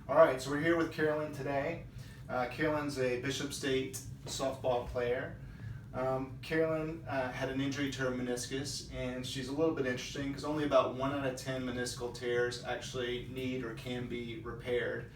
All right, so we're here with Carolyn today. Carolyn's a Bishop State softball player. Carolyn had an injury to her meniscus, and she's a little bit interesting because only about 1 out of 10 meniscal tears actually need or can be repaired.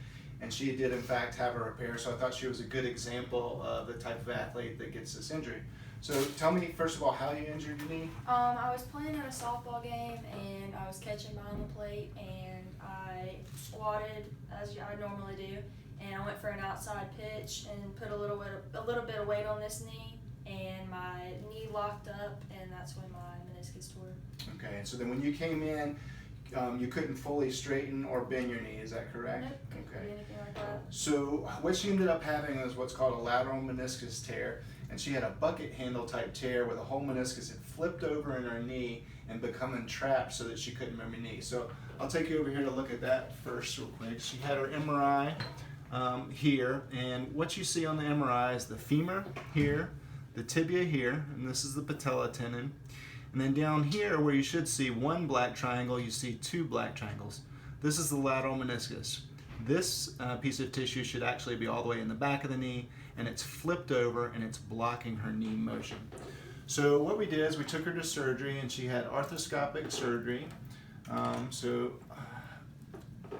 And she did in fact have a repair, so I thought she was a good example of the type of athlete that gets this injury. So tell me, first of all, how you injured your knee? I was playing at a softball game and I was catching behind the plate and I squatted as I normally do, and I went for an outside pitch and put a little bit of weight on this knee, and my knee locked up, and that's when my meniscus tore. Okay, and so then when you came in, you couldn't fully straighten or bend your knee, is that correct? Nope, couldn't do anything like that. So what she ended up having was what's called a lateral meniscus tear, and she had a bucket handle type tear where the whole meniscus had flipped over in her knee and become entrapped so that she couldn't move her knee. So I'll take you over here to look at that first real quick. She had her MRI here, and what you see on the MRI is the femur here, the tibia here, and this is the patella tendon. And then down here where you should see one black triangle, you see 2 black triangles. This is the lateral meniscus. This piece of tissue should actually be all the way in the back of the knee, and it's flipped over and it's blocking her knee motion. So what we did is we took her to surgery, and she had arthroscopic surgery.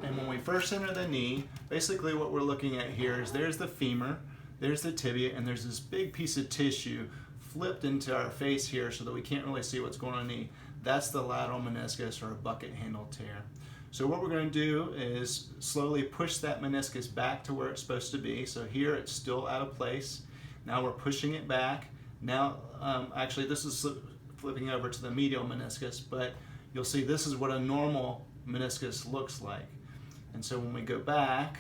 And when we first enter the knee, basically what we're looking at here is there's the femur, there's the tibia, and there's this big piece of tissue flipped into our face here so that we can't really see what's going on in the knee. That's the lateral meniscus, or a bucket handle tear. So what we're going to do is slowly push that meniscus back to where it's supposed to be. So here it's still out of place. Now we're pushing it back. Now, actually this is flipping over to the medial meniscus, but you'll see this is what a normal meniscus looks like. And so when we go back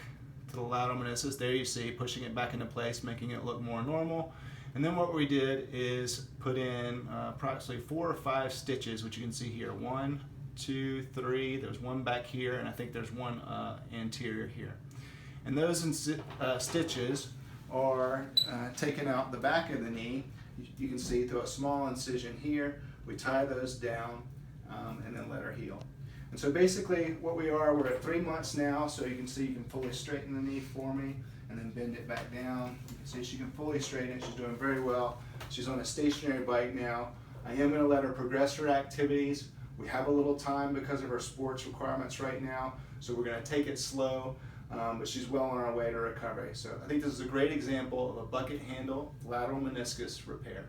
to the lateral meniscus, there you see pushing it back into place, making it look more normal. And then what we did is put in approximately 4 or 5 stitches, which you can see here. 1, 2, 3, there's one back here, and I think there's one anterior here. And those stitches are taking out the back of the knee. You can see through a small incision here. We tie those down and then let her heal. And so basically what we're at 3 months now, so you can see you can fully straighten the knee for me and then bend it back down. You can see she can fully straighten it. She's doing very well. She's on a stationary bike now. I am going to let her progress her activities. We have a little time because of her sports requirements right now, so we're going to take it slow, but she's well on our way to recovery. So I think this is a great example of a bucket handle lateral meniscus repair.